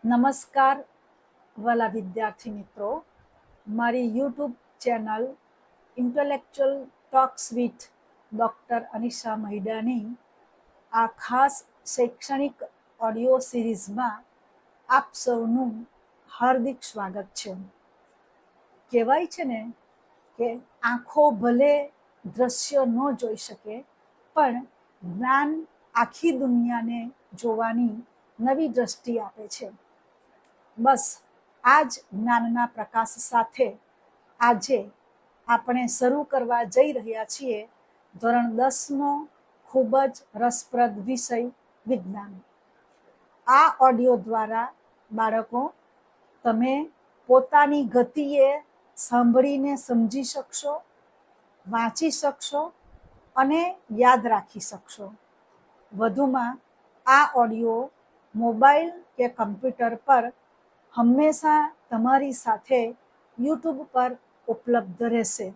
નમસ્કાર વાલા વિદ્યાર્થી મિત્રો, મારી YouTube channel intellectual talks with doctor Anisha મહિડાની આ ખાસ શૈક્ષણિક ઓડિયો સિરીઝમાં આપ સૌનું હાર્દિક સ્વાગત છે. કહેવાય છે ને કે આંખો ભલે દ્રશ્ય ન જોઈ શકે, પણ જ્ઞાન આખી દુનિયાને જોવાની નવી દ્રષ્ટિ આપે છે. બસ આ જ જ્ઞાનના પ્રકાશ સાથે આજે આપણે શરૂ કરવા જઈ રહ્યા છીએ ધોરણ 10નો ખૂબ જ રસપ્રદ વિષય વિજ્ઞાન. આ ઓડિયો દ્વારા બાળકો તમે પોતાની ગતિએ સાંભળીને સમજી શકશો, વાંચી શકશો અને યાદ રાખી શકશો. વધુમાં આ ઓડિયો મોબાઈલ કે કમ્પ્યુટર પર હંમેશા તમારી સાથે યુટ્યુબ પર ઉપલબ્ધ રહેશે,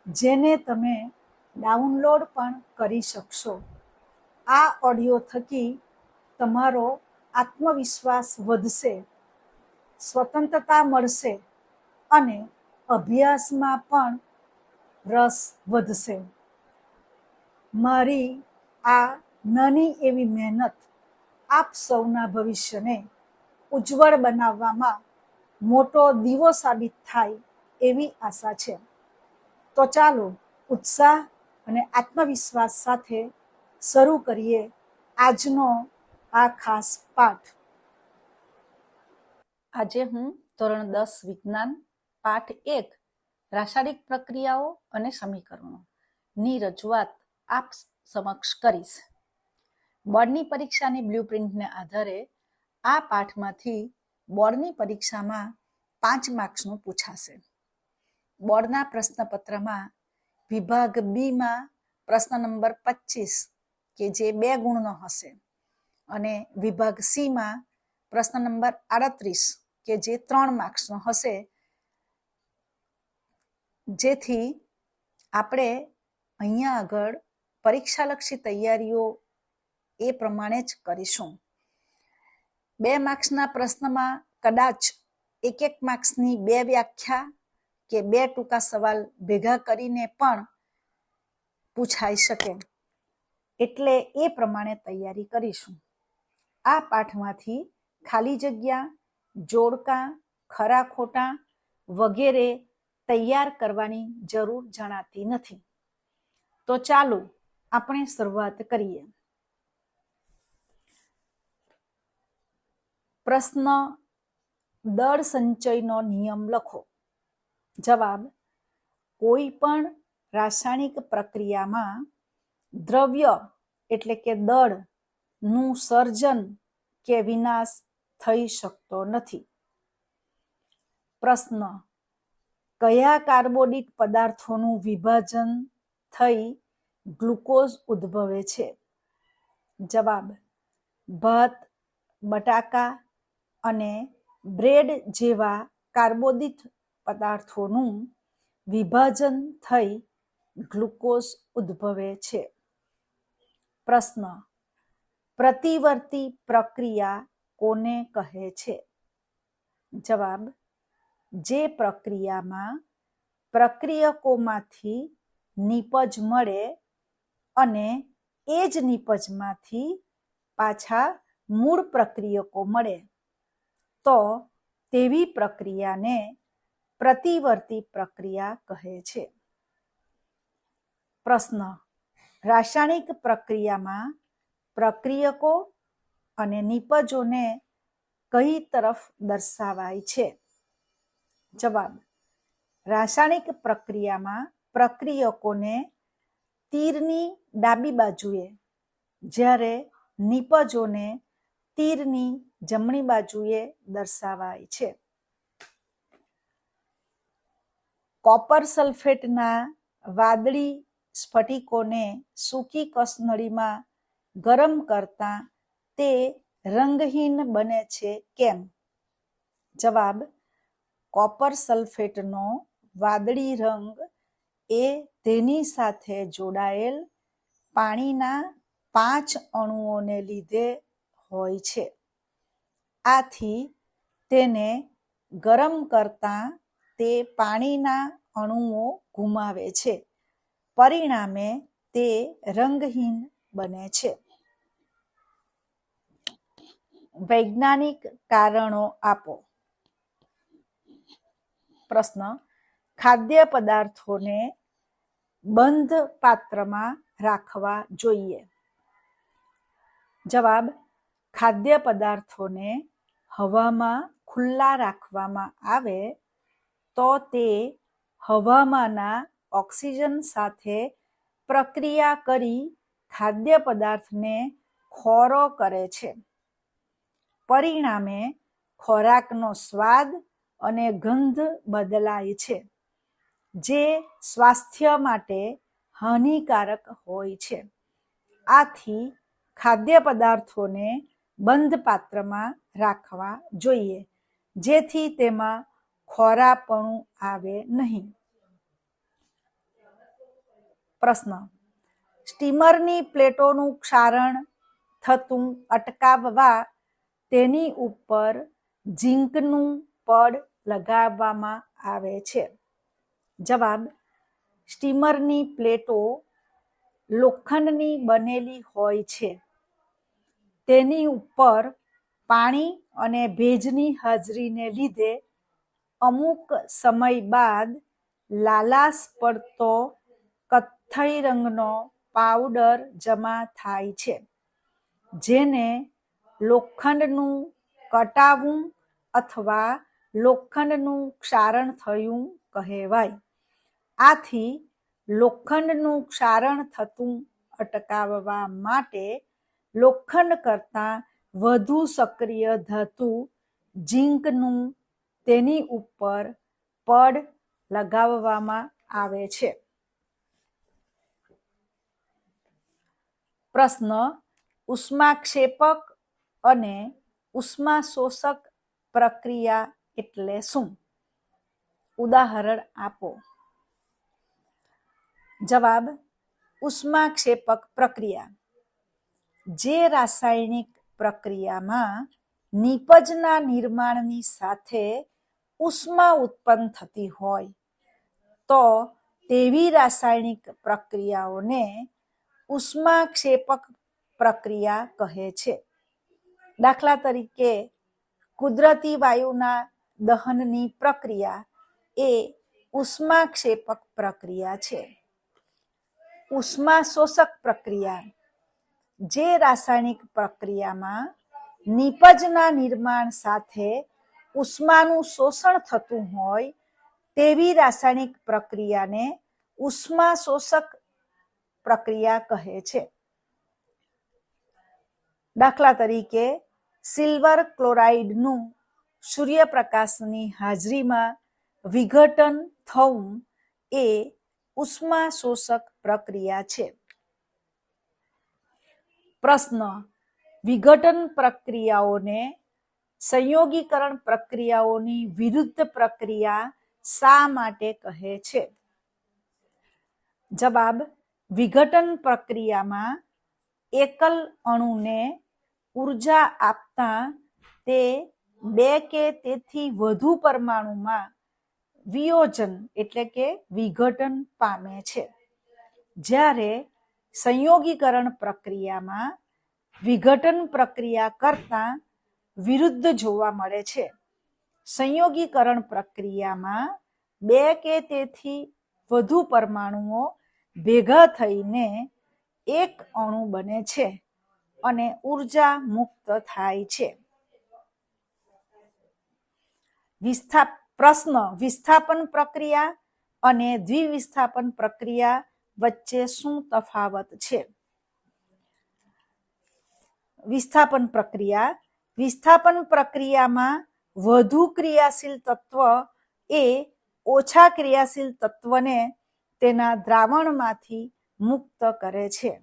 જેને તમે ડાઉનલોડ પણ કરી શકશો. આ ઓડિયો થકી તમારો આત્મવિશ્વાસ વધશે, સ્વતંત્રતા મળશે અને અભ્યાસમાં પણ રસ વધશે. મારી આ નાની એવી મહેનત આપ સૌના ભવિષ્યને ઉજ્જવળ બનાવવામાં મોટો દીવો સાબિત થાય એવી આશા છે. તો ચાલો ઉત્સાહ અને આત્મવિશ્વાસ સાથે શરૂ કરીએ આજનો આ ખાસ પાઠ. આજે હું ધોરણ 10 વિજ્ઞાન પાઠ 1 રાસાયણિક પ્રક્રિયાઓ અને સમીકરણો ની રજૂઆત આપ સમક્ષ કરીશ. બોર્ડની પરીક્ષાની બ્લુપ્રિન્ટને આધારે આ પાઠમાંથી બોર્ડની પરીક્ષામાં 5 માર્ક્સનું પૂછાશે. બોર્ડના પ્રશ્નપત્રમાં વિભાગ બીમાં પ્રશ્ન નંબર 25 કે જે 2 ગુણનો હશે અને વિભાગ સીમાં પ્રશ્ન નંબર 38 કે જે 3 માર્ક્સનો હશે, જેથી આપણે અહીંયા આગળ પરીક્ષાલક્ષી તૈયારીઓ એ પ્રમાણે જ કરીશું. 2 માર્ક્સના પ્રશ્નમાં કદાચ 1 માર્ક્સની 2 વ્યાખ્યા કે 2 ટૂંકા સવાલ ભેગા કરીને પણ પૂછાઈ શકે, એટલે એ પ્રમાણે તૈયારી કરીશું. આ પાઠમાંથી ખાલી જગ્યા, જોડકા, ખરા ખોટા વગેરે તૈયાર કરવાની જરૂર જણાતી નથી. તો ચાલો આપણે શરૂઆત કરીએ. પ્રશ્ન: દળ સંચયનો નિયમ લખો. જવાબ: કોઈ પણ રાસાયણિક પ્રક્રિયામાં દ્રવ્ય એટલે કે દળનું સર્જન કે વિનાશ થઈ શકતો નથી. પ્રશ્ન: કયા કાર્બોદિત પદાર્થોનું વિભાજન થઈ ગ્લુકોઝ ઉદ્ભવે છે? જવાબ: ભાત, બટાકા અને બ્રેડ જેવા કાર્બોદિત પદાર્થોનું વિભાજન થઈ ગ્લુકોઝ ઉદ્ભવે છે. પ્રશ્ન: પ્રતિવર્તી પ્રક્રિયા કોને કહે છે? જવાબ: જે પ્રક્રિયામાં પ્રક્રિયકોમાંથી નીપજ મળે અને એ જ નીપજમાંથી પાછા મૂળ પ્રક્રિયકો મળે, તો તેવી પ્રક્રિયાને પ્રતિવર્તી પ્રક્રિયા કહે છે. પ્રશ્ન: રાસાયણિક પ્રક્રિયામાં પ્રક્રિયકો અને નીપજોને કઈ તરફ દર્શાવાય છે? જવાબ: રાસાયણિક પ્રક્રિયામાં પ્રક્રિયકોને તીરની ડાબી બાજુએ, જ્યારે નીપજોને તીરની જમણી બાજુએ દર્શાવાય છે. કોપર સલ્ફેટના વાદળી સ્ફટિકોને સૂકી કસનળીમાં ગરમ કરતા તે રંગહીન બને છે કેમ? જવાબ: કોપર સલ્ફેટનો વાદળી રંગ એ તેની સાથે જોડાયેલ પાણીના 5 અણુઓને લીધે હોય છે. આથી તેને ગરમ કરતા તે પાણીના અણુઓ ગુમાવે છે. પરિણામે તે રંગહીન બને છે. વૈજ્ઞાનિક કારણો આપો. પ્રશ્ન: ખાદ્ય પદાર્થોને બંધ પાત્રમાં રાખવા જોઈએ. જવાબ: ખાદ્ય પદાર્થોને હવામાં ખુલ્લા રાખવામાં આવે તો તે હવામાંના ઓક્સિજન સાથે પ્રક્રિયા કરી ખાદ્ય પદાર્થને ખોરો કરે છે. પરિણામે ખોરાકનો સ્વાદ અને ગંધ બદલાય છે, જે સ્વાસ્થ્ય માટે હાનિકારક હોય છે. આથી ખાદ્ય પદાર્થોને બંધ પાત્રમાં રાખવા જોઈએ, જેથી તેમાં ખોરાપણું આવે નહીં. પ્રશ્ન: સ્ટીમરની પ્લેટોનું ક્ષારણ થતું અટકાવવા તેની ઉપર ઝીંકનું પડ લગાવવામાં આવે છે. જવાબ: સ્ટીમરની પ્લેટો લોખંડની બનેલી હોય છે. તેની ઉપર પાણી અને ભેજની હાજરીને લીધે અમુક સમય બાદ લાલાશ પડતો કથ્થઈ રંગનો પાવડર જમા થાય છે, જેને લોખંડનું કટાવું અથવા લોખંડનું ક્ષારણ થયું કહેવાય. આથી લોખંડનું ક્ષારણ થતું અટકાવવા માટે લોખંડ કરતાં વધુ સક્રિય ધાતુ ઝીંકનું તેની ઉપર પડ લગાવવામાં આવે છે. પ્રશ્ન: ઉષ્માક્ષેપક અને ઉષ્માશોષક પ્રક્રિયા એટલે શું? ઉદાહરણ આપો. જવાબ: ઉષ્માક્ષેપક પ્રક્રિયા જે રાસાયણિક પ્રક્રિયામાં નીપજના નિર્માણની સાથે ઉષ્મા ઉત્પન્ન થતી હોય તો તેવી રાસાયણિક પ્રક્રિયાઓને ઉષ્માક્ષેપક પ્રક્રિયા કહે છે. દાખલા તરીકે કુદરતી વાયુના દહનની પ્રક્રિયા એ ઉષ્માક્ષેપક પ્રક્રિયા છે. ઉષ્માશોષક પ્રક્રિયા જે રાસાયણિક પ્રક્રિયામાં નીપજના નિર્માણ સાથે ઉષ્માનું શોષણ થતું હોય તેવી રાસાયણિક પ્રક્રિયાને ઉષ્માશોષક પ્રક્રિયા કહે છે. દાખલા તરીકે સિલ્વર ક્લોરાઇડનું સૂર્યપ્રકાશની હાજરીમાં વિઘટન થવું એ ઉષ્માશોષક પ્રક્રિયા છે. પ્રશ્ન: વિઘટન પ્રક્રિયાઓને સંયોગીકરણ પ્રક્રિયાઓની વિરુદ્ધ પ્રક્રિયા શા માટે કહે છે? જવાબ: વિઘટન પ્રક્રિયામાં એકલ અણુને ઉર્જા આપતા તે 2 કે તેથી વધુ પરમાણુમાં વિયોજન એટલે કે વિઘટન પામે છે. જ્યારે સંયોગીકરણ પ્રક્રિયામાં વિઘટન પ્રક્રિયા કરતાં વિરુદ્ધ જોવા મળે છે. સંયોગીકરણ પ્રક્રિયામાં 2 કે તેથી વધુ પરમાણુઓ ભેગા થઈને એક અણુ બને છે અને ઉર્જા મુક્ત થાય છે. પ્રશ્ન: વિસ્થાપન પ્રક્રિયા અને દ્વિવિસ્થાપન પ્રક્રિયા વચ્ચે શું તફાવત છે? વિસ્થાપન પ્રક્રિયા: વિસ્થાપન પ્રક્રિયામાં વધુ ક્રિયાશીલ તત્વ એ ઓછા ક્રિયાશીલ તત્વને તેના દ્રાવણમાંથી મુક્ત કરે છે.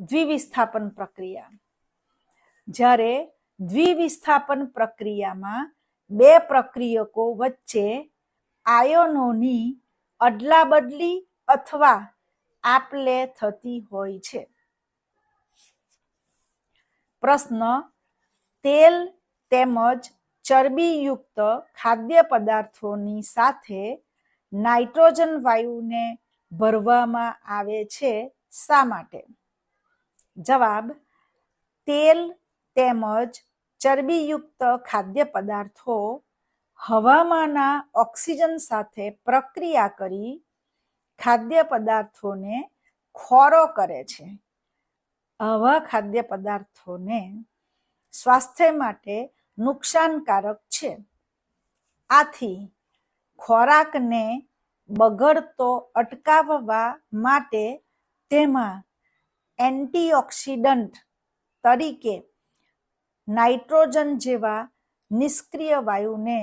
દ્વિવિસ્થાપન પ્રક્રિયા: જ્યારે દ્વિવિસ્થાપન પ્રક્રિયામાં 2 પ્રક્રિયકો વચ્ચે આયનોની અદલાબદલી અથવા આપ-લે થતી હોય છે. પ્રશ્ન: તેલ તેમજ ચરબીયુક્ત ખાદ્ય પદાર્થોની સાથે નાઇટ્રોજન વાયુને ભરવામાં આવે છે શા માટે? જવાબ, તેલ તેમજ ચરબીયુક્ત ખાદ્ય પદાર્થો હવામાંના ઓક્સિજન સાથે પ્રક્રિયા કરી ખાદ્ય પદાર્થોને ખોરો કરે છે. આવા ખાદ્ય પદાર્થોને સ્વાસ્થ્ય માટે નુકસાનકારક છે. આથી ખોરાકને બગડતો અટકાવવા માટે તેમાં એન્ટીઓક્સિડન્ટ તરીકે નાઇટ્રોજન જેવા નિષ્ક્રિય વાયુને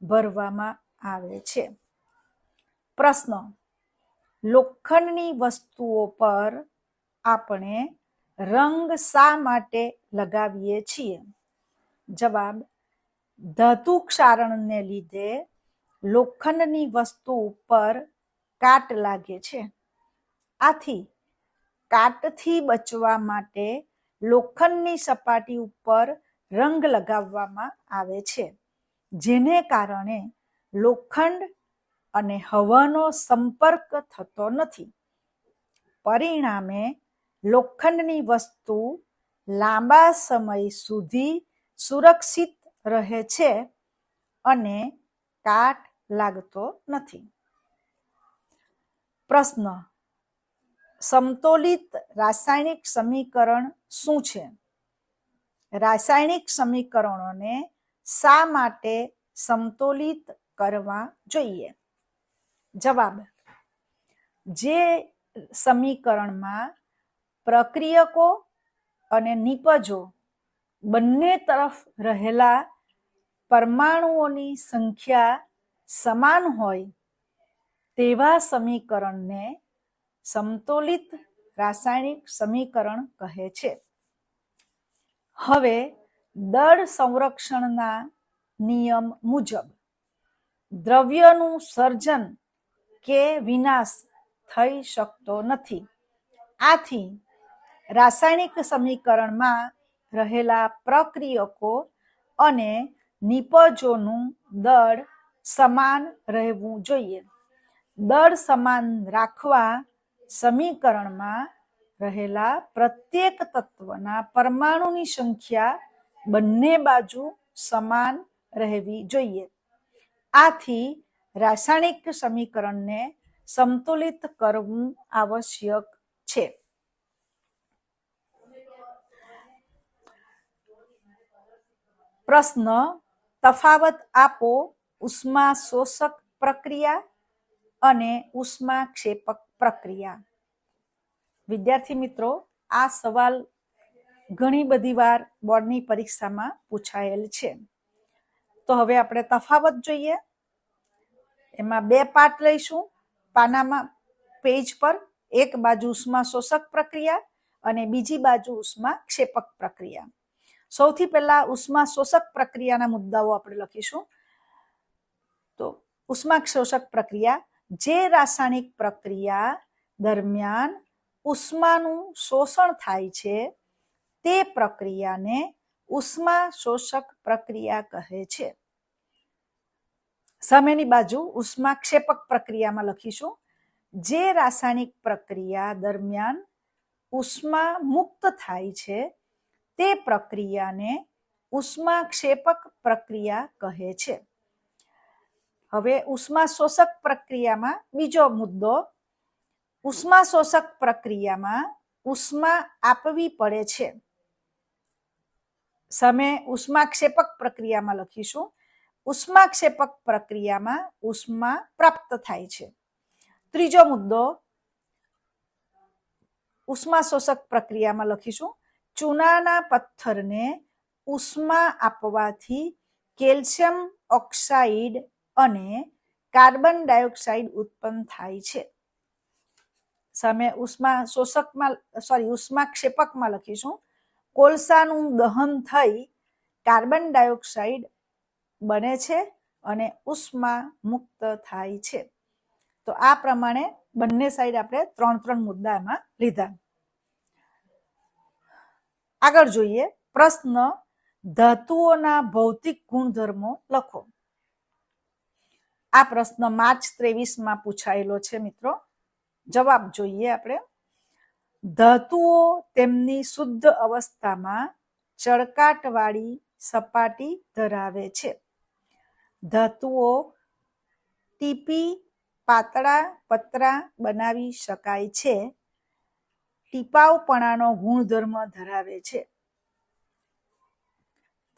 ભરવામાં આવે છે. પ્રશ્ન, લોખંડની વસ્તુઓ પર આપણે રંગ શા માટે લગાવીએ છીએ? જવાબ, ધાતુ ક્ષારણને લીધે લોખંડની વસ્તુ ઉપર કાટ લાગે છે. આથી કાટથી બચવા માટે લોખંડની સપાટી ઉપર રંગ લગાવવામાં આવે છે, જેને કારણે લોખંડ અને હવાનો સંપર્ક થતો નથી. પરિણામે લોખંડની વસ્તુ લાંબા સમય સુધી સુરક્ષિત રહે છે અને કાટ લાગતો નથી. પ્રશ્ન, સમતોલિત રાસાયણિક સમીકરણ શું છે? રાસાયણિક સમીકરણોને શા માટે સમતોલિત કરવા જોઈએ? જવાબ, જે સમીકરણમાં પ્રક્રિયકો અને નિપજો બંને તરફ રહેલા પરમાણુઓની સંખ્યા સમાન હોય તેવા સમીકરણને સમતોલિત રાસાયણિક સમીકરણ કહે છે. હવે દળ સંરક્ષણના નિયમ મુજબ દ્રવ્યનું સર્જન કે વિનાશ થઈ શકતો નથી. આથી રાસાયણિક સમીકરણમાં રહેલા પ્રક્રિયકો અને નિપજોનું દળ સમાન રહેવું જોઈએ. દળ સમાન રાખવા સમીકરણમાં રહેલા પ્રત્યેક તત્વના પરમાણુની સંખ્યા બંને બાજુ સમાન રહેવી જોઈએ. આથી રાસાયણિક સમીકરણને સંતુલિત કરવું આવશ્યક છે. પ્રશ્ન, તફાવત આપો ઉષ્મા શોષક પ્રક્રિયા અને ઉષ્માક્ષેપક પ્રક્રિયા. વિદ્યાર્થી મિત્રો, આ સવાલ ઘણી બધી વાર બોર્ડની પરીક્ષામાં પૂછાયેલ છે. તો હવે આપણે તફાવત જોઈએ. એમાં બે પાર્ટ લઈશું પાનામાં પેજ પર. એક બાજુ ઉષ્મા શોષક પ્રક્રિયા અને બીજી બાજુ ઉષ્માક્ષેપક પ્રક્રિયા. સૌથી પહેલા ઉષ્મા શોષક પ્રક્રિયાના મુદ્દાઓ આપણે લખીશું. તો ઉષ્મા શોષક પ્રક્રિયા, જે રાસાયણિક પ્રક્રિયા દરમિયાન ઉષ્માનું શોષણ થાય છે તે પ્રક્રિયાને ઉષ્મા શોષક પ્રક્રિયા કહે છે. સામેની બાજુ ઉષ્માક્ષેપક પ્રક્રિયામાં લખીશું, જે રાસાયણિક પ્રક્રિયા દરમિયાન ઉષ્મા મુક્ત થાય છે તે પ્રક્રિયાને ઉષ્માક્ષેપક પ્રક્રિયા કહે છે. હવે ઉષ્મા શોષક પ્રક્રિયામાં બીજો મુદ્દો, ઉષ્મા શોષક પ્રક્રિયામાં ઉષ્મા આપવી પડે છે. સામે ઉષ્માક્ષેપક પ્રક્રિયામાં લખીશું, ઉષ્માક્ષેપક પ્રક્રિયામાં ઉષ્મા પ્રાપ્ત થાય છે. ત્રીજો મુદ્દો, ઉષ્મા શોષક પ્રક્રિયામાં લખીશું, ચૂનાના પથ્થરને ઉષ્મા આપવાથી કેલ્શિયમ ઓક્સાઇડ અને કાર્બન ડાયોક્સાઇડ ઉત્પન્ન થાય છે. સામે ઉષ્માક્ષેપકમાં લખીશું, કોલસાનું દહન થઈ કાર્બન ડાયોક્સાઇડ બને છે અને ઉષ્મા મુક્ત થાય છે. તો આ પ્રમાણે બંને સાઈડ આપણે 3 મુદ્દા એમાં લીધા. આગળ જોઈએ પ્રશ્ન, ધાતુઓના ભૌતિક ગુણધર્મો લખો. આ પ્રશ્ન માર્ચ 23 પૂછાયેલો છે મિત્રો. જવાબ જોઈએ આપણે. ધાતુઓ તેમની શુદ્ધ અવસ્થામાં ચળકાટવાળી સપાટી ધરાવે છે. ધાતુઓ ટીપી પાતળા પતરા બનાવી શકાય છે. ટીપાવપણાનો ગુણધર્મ ધરાવે છે.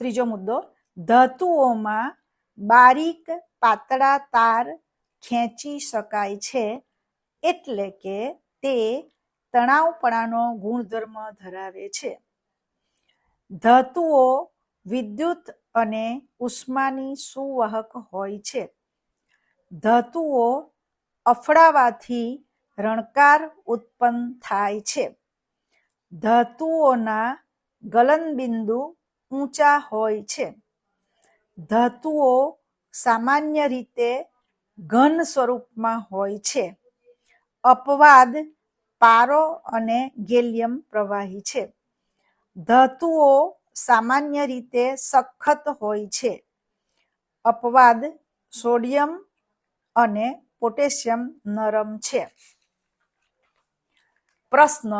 ત્રીજો મુદ્દો, ધાતુઓમાં બારીક પાતળા તાર ખેંચી શકાય છે, એટલે કે તે તણાવપણાનો ગુણધર્મ ધરાવે છે. ધાતુઓ વિદ્યુત અને ઉષ્માની સુવાહક હોય છે. ધાતુઓ અફડાવાથી રણકાર ઉત્પન્ન થાય છે. ધાતુઓના ગલનબિંદુ ઊંચા હોય છે. ધાતુઓ સામાન્ય રીતે ઘન સ્વરૂપમાં હોય છે. અપવાદ પારો અને ગેલિયમ પ્રવાહી છે. ધાતુઓ સામાન્ય રીતે સખત હોય છે. અપવાદ સોડિયમ અને પોટેશિયમ નરમ છે. પ્રશ્ન,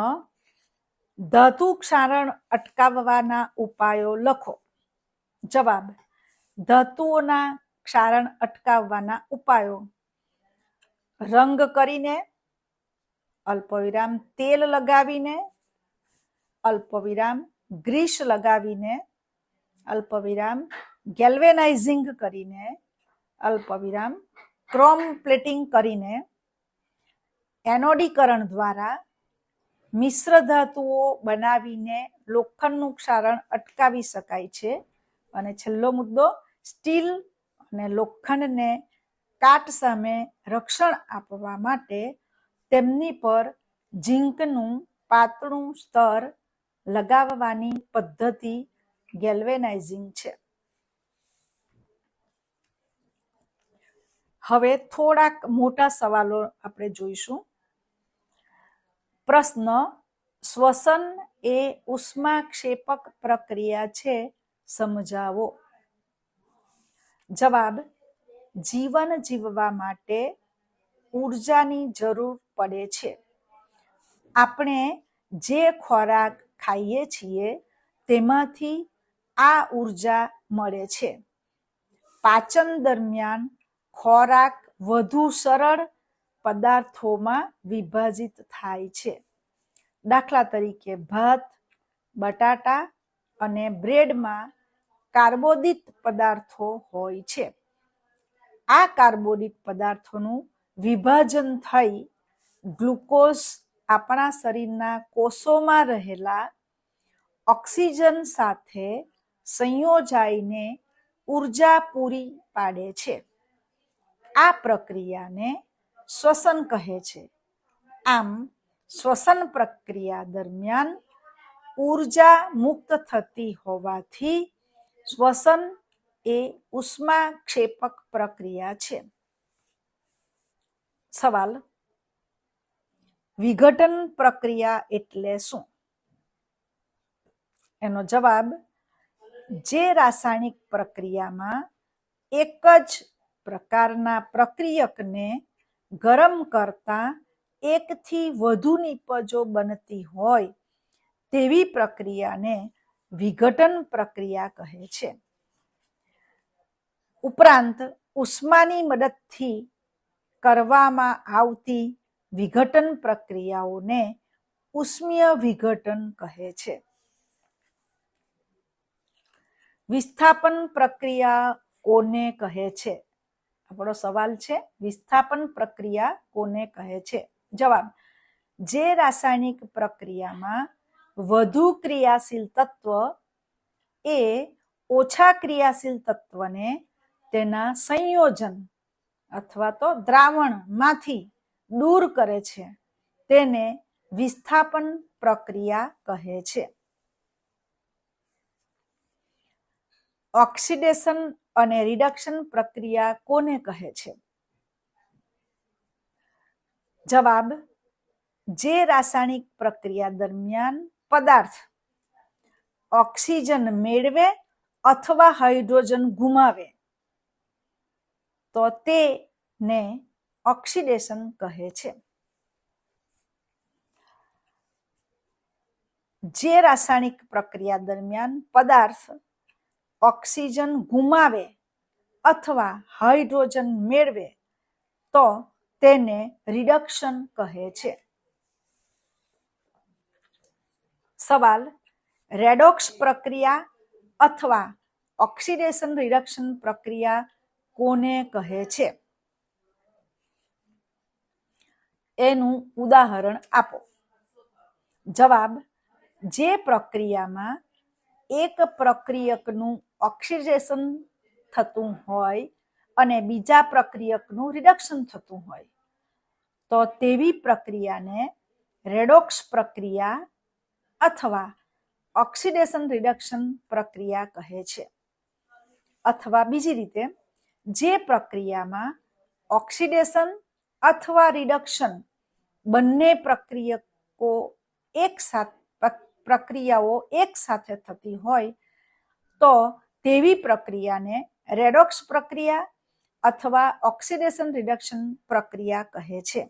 ધાતુ ક્ષારણ અટકાવવાના ઉપાયો લખો. જવાબ, ધાતુઓના ક્ષારણ અટકાવવાના ઉપાયો: રંગ કરીને, અલ્પવિરામ તેલ લગાવીને, અલ્પવિરામ ગ્રીસ લગાવીને, અલ્પવિરામ ગેલ્વેનાઇઝિંગ કરીને, અલ્પવિરામ ક્રોમ પ્લેટિંગ કરીને, એનોડીકરણ દ્વારા, મિશ્ર ધાતુઓ બનાવીને લોખંડનું ક્ષારણ અટકાવી શકાય છે. અને છેલ્લો મુદ્દો, સ્ટીલ અને લોખંડને કાટ સામે રક્ષણ આપવા માટે તેમની પર ઝીંકનું પાતળું સ્તર લગાવવાની પદ્ધતિ ગેલ્વેનાઇઝિંગ છે. હવે થોડાક મોટા સવાલો આપણે જોઈશું. પ્રશ્ન, શ્વસન એ ઉષ્માક્ષેપક પ્રક્રિયા છે, સમજાવો. જવાબ, જીવન જીવવા માટે ઉર્જાની જરૂર પડે છે. આપણે જે ખોરાક ખાઈએ છીએ તેમાંથી આ ઉર્જા મળે છે. પાચન દરમિયાન ખોરાક વધુ સરળ પદાર્થોમાં વિભાજિત થાય છે. દાખલા તરીકે ભાત, બટાટા અને બ્રેડમાં કાર્બોદિત પદાર્થો હોય છે. આ કાર્બોદિત પદાર્થોનું વિભાજન થઈ ગ્લુકોઝ આપણા શરીરના કોષોમાં રહેલા ઓક્સિજન સાથે સંયોજાઈને ઉર્જા પૂરી પાડે છે. આ પ્રક્રિયાને શ્વસન કહે છે. આમ શ્વસન પ્રક્રિયા દરમિયાન ઉર્જા મુક્ત થતી હોવાથી શ્વસન એ ઉષ્માક્ષેપક પ્રક્રિયા છે. સવાલ, વિઘટન પ્રક્રિયા એટલે શું? એનો જવાબ, જે રાસાયણિક પ્રક્રિયામાં એક જ પ્રકારના પ્રક્રિયકને ગરમ કરતા એકથી વધુ નિપજો બનતી હોય તેવી પ્રક્રિયાને વિઘટન પ્રક્રિયા કહે છે. ઉપરાંત ઉષ્માની મદદથી કરવામાં આવતી વિઘટન પ્રક્રિયાઓને ઉષ્મીય વિઘટન કહે છે. વિસ્થાપન પ્રક્રિયા કોને કહે છે? આપણો સવાલ છે, વિસ્થાપન પ્રક્રિયા કોને કહે છે? જવાબ, જે રાસાયણિક પ્રક્રિયામાં વધુ ક્રિયાશીલ તત્વ એ ઓછા ક્રિયાશીલ તત્વને તેના સંયોજન અથવા તો દ્રાવણમાંથી દૂર કરે છે તેને વિસ્થાપન પ્રક્રિયા કહે છે. ઓક્સિડેશન અને રિડક્શન પ્રક્રિયા કોને કહે છે? જવાબ, જે રાસાયણિક પ્રક્રિયા દરમિયાન પદાર્થ ઓક્સિજન મેળવે અથવા હાઇડ્રોજન ગુમાવે તો તેને ઓક્સિડેશન કહે છે. જે રાસાયણિક પ્રક્રિયા દરમિયાન પદાર્થ ઓક્સિજન ગુમાવે અથવા હાઇડ્રોજન મેળવે તો તેને રિડક્શન કહે છે. સવાલ: રેડોક્સ પ્રક્રિયા અથવા ઓક્સિડેશન રિડક્શન પ્રક્રિયા કોને કહે છે? એનું ઉદાહરણ આપો. જવાબ: જે પ્રક્રિયામાં એક પ્રક્રિયકનું ઓક્સિડેશન થતું હોય અને બીજા પ્રક્રિયકનું રિડક્શન થતું હોય તો તેવી પ્રક્રિયાને રેડોક્સ પ્રક્રિયા અથવા ઓક્સિડેશન રિડક્શન પ્રક્રિયા કહે છે. અથવા બીજી રીતે, જે પ્રક્રિયામાં ઓક્સિડેશન અથવા રિડક્શન બંને પ્રક્રિયાઓ એક સાથે થતી હોય તો તેવી પ્રક્રિયાને રેડોક્સ પ્રક્રિયા અથવા ઓક્સિડેશન રિડક્શન પ્રક્રિયા કહે છે.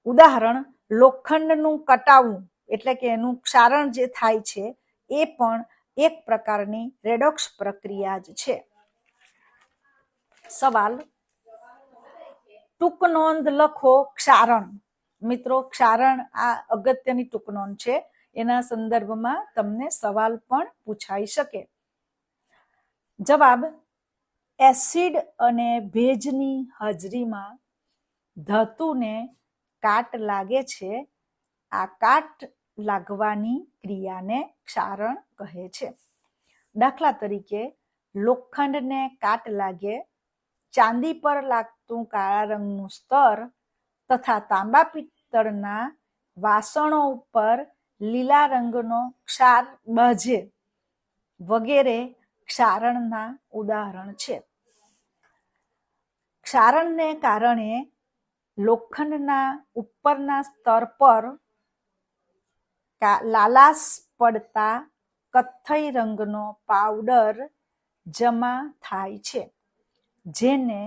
ઉદાહરણ: લોખંડનું કટાવું એટલે કે એનું ક્ષારણ જે થાય છે એ પણ એક પ્રકારની રેડોક્સ પ્રક્રિયા જ છે. સવાલ: ટૂંક નોંધ લખો ક્ષારણ. મિત્રો, ક્ષારણ આ અગત્યની ટૂંક નોંધ છે. એના સંદર્ભમાં તમને સવાલ પણ પૂછાઈ શકે. જવાબ: એસિડ અને ભેજની હાજરીમાં ધાતુને કાટ લાગે છે. આ કાટ લાગવાની ક્રિયાને ક્ષારણ કહે છે. દાખલા તરીકે, લોખંડને કાટ લાગે, ચાંદી પર લાગતું કાળા રંગનું સ્તર તથા તાંબા પિત્તળના વાસણો ઉપર લીલા રંગનો ક્ષાર બાજે વગેરે ક્ષારણના ઉદાહરણ છે. ક્ષારણને કારણે લોખંડના ઉપરના સ્તર પર લાલાશ પડતા કથ્થઈ રંગનો પાવડર જમા થાય છે, જેને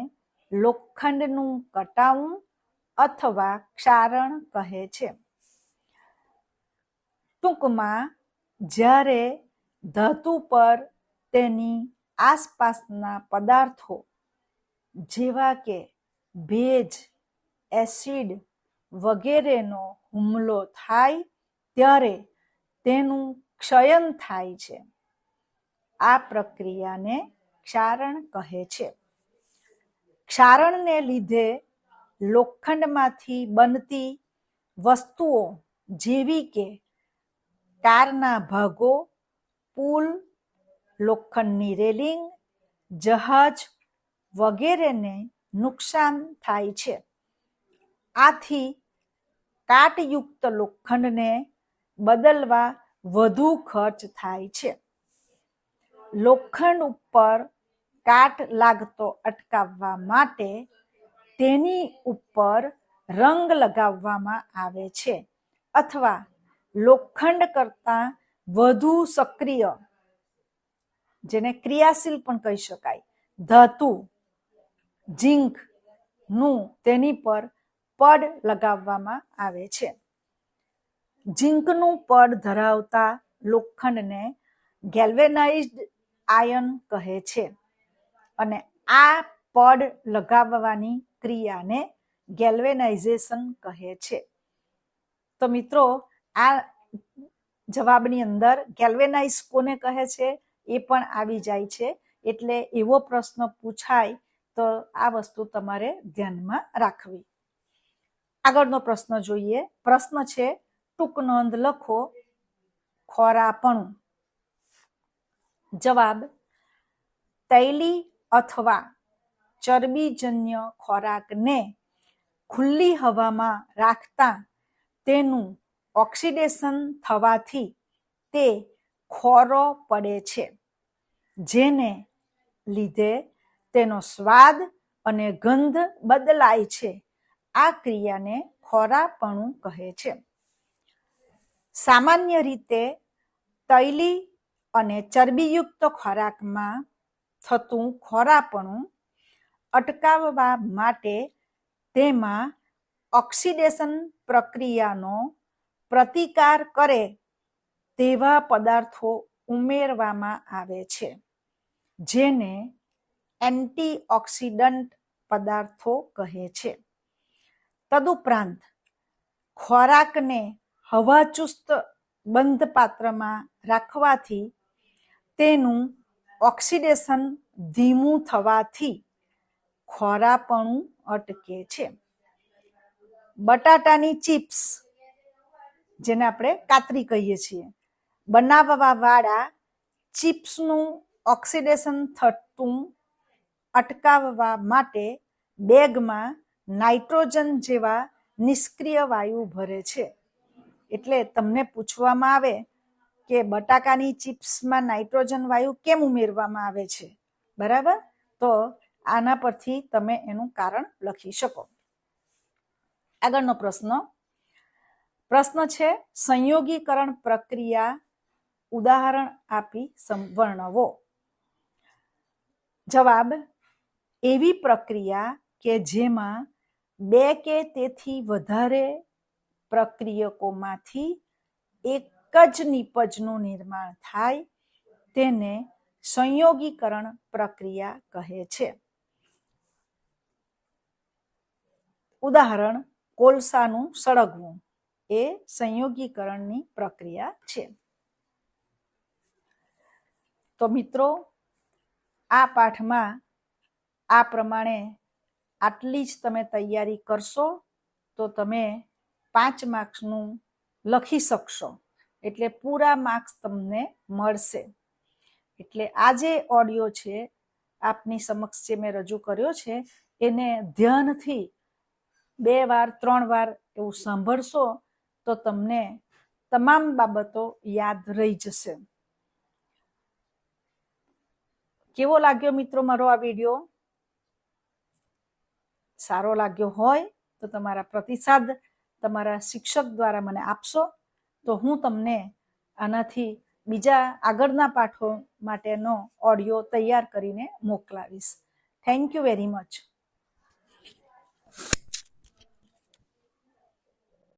લોખંડનું કટાવું અથવા ક્ષારણ કહે છે. ટૂંકમાં, જ્યારે ધાતુ પર તેની આસપાસના પદાર્થો જેવા કે ભેજ, એસિડ વગેરેનો હુમલો થાય ત્યારે તેનું ક્ષયન થાય છે. આ પ્રક્રિયાને ક્ષારણ કહે છે. ક્ષારણને લીધે લોખંડમાંથી બનતી વસ્તુઓ જેવી કે કારના ભાગો, પુલ, લોખંડની રેલિંગ, જહાજ વગેરેને નુકસાન થાય છે. આથી કાટયુક્ત લોખંડને બદલવા વધુ ખર્ચ થાય છે. લોખંડ ઉપર કાટ લાગતો અટકાવવા માટે તેની ઉપર રંગ લગાવવામાં આવે છે અથવા લોખંડ કરતાં વધુ સક્રિય, જેને ક્રિયાશીલ પણ કહી શકાય, ધાતુ ઝીંક નું તેની પર પડ લગાવવામાં આવે છે. ઝીંકનું પડ ધરાવતા લોખંડને ગેલ્વેનાઇઝ્ડ આયન કહે છે અને આ પડ લગાવવાની ક્રિયાને ગેલ્વેનાઇઝેશન કહે છે. તો મિત્રો, આ જવાબની અંદર ગેલ્વેનાઇઝ કોને કહે છે એ પણ આવી જાય છે. એટલે એવો પ્રશ્ન પૂછાય તો આ વસ્તુ તમારે ધ્યાનમાં રાખવી. આગળનો પ્રશ્ન જોઈએ. પ્રશ્ન છે, ટૂંક નોંધ લખો ખોરાપણું. જવાબ: તૈલી અથવા ચરબીજન્ય ખોરાકને ખુલ્લી હવામાં રાખતા તેનું ઓક્સિડેશન થવાથી તે ખોરો પડે છે, જેને લીધે તેનો સ્વાદ અને ગંધ બદલાય છે. આ ક્રિયાને ખોરાપણું કહે છે. સામાન્ય રીતે તૈલી અને ચરબીયુક્ત ખોરાકમાં થતું ખોરાપણું અટકાવવા માટે તેમાં ઓક્સિડેશન પ્રક્રિયાનો પ્રતિકાર કરે તેવા પદાર્થો ઉમેરવામાં આવે છે, જેને એન્ટીઓક્સિડન્ટ પદાર્થો કહે છે. તદુપરાંત ખોરાકને હવાચુસ્ત બંધ પાત્રમાં રાખવાથી તેનું ઓક્સિડેશન ધીમું થવાથી ખોરાપણું અટકે છે. બટાટાની ચિપ્સ, જેને આપણે કાતરી કહીએ છીએ, બનાવવા વાળા ચિપ્સનું ઓક્સિડેશન થતું અટકાવવા માટે બેગમાં નાઇટ્રોજન જેવા નિષ્ક્રિય વાયુ ભરે છે. એટલે તમને પૂછવામાં આવે કે બટાકાની ચિપ્સમાં નાઇટ્રોજન વાયુ કેમ ઉમેરવામાં આવે છે, બરાબર? તો આના પરથી તમે એનું કારણ લખી શકો. આગળનો પ્રશ્ન છે સંયોગીકરણ પ્રક્રિયા ઉદાહરણ આપી વર્ણવો. જવાબ: એવી પ્રક્રિયા કે જેમાં 2 કે તેથી વધારે પ્રક્રિયકોમાંથી એક જ નિપજનું નિર્માણ થાય તેને સંયોગીકરણ પ્રક્રિયા કહે છે. ઉદાહરણ: કોલસાનું સળગવું એ સંયોગીકરણની પ્રક્રિયા છે. તો મિત્રો, આ પાઠમાં આ પ્રમાણે આટલી જ તમે તૈયારી કરશો તો તમે 5 માર્ક્સનું લખી શકશો, એટલે પૂરા માર્ક્સ તમને મળશે. એટલે આ જે ઓડિયો છે આપની સમક્ષ જે મેં રજૂ કર્યો છે એને ધ્યાનથી 2 વાર 3 વાર એવું સાંભળશો તો તમને તમામ બાબતો યાદ રહી જશે. કેવો લાગ્યો મિત્રો મારો આ વિડીયો? સારો લાગ્યો હોય તો તમારા પ્રતિસાદ તમારા શિક્ષક દ્વારા મને આપશો, તો હું તમને આનાથી બીજા આગળના પાઠો માટેનો ઓડિયો તૈયાર કરીને મોકલાવીશ. Thank you very much.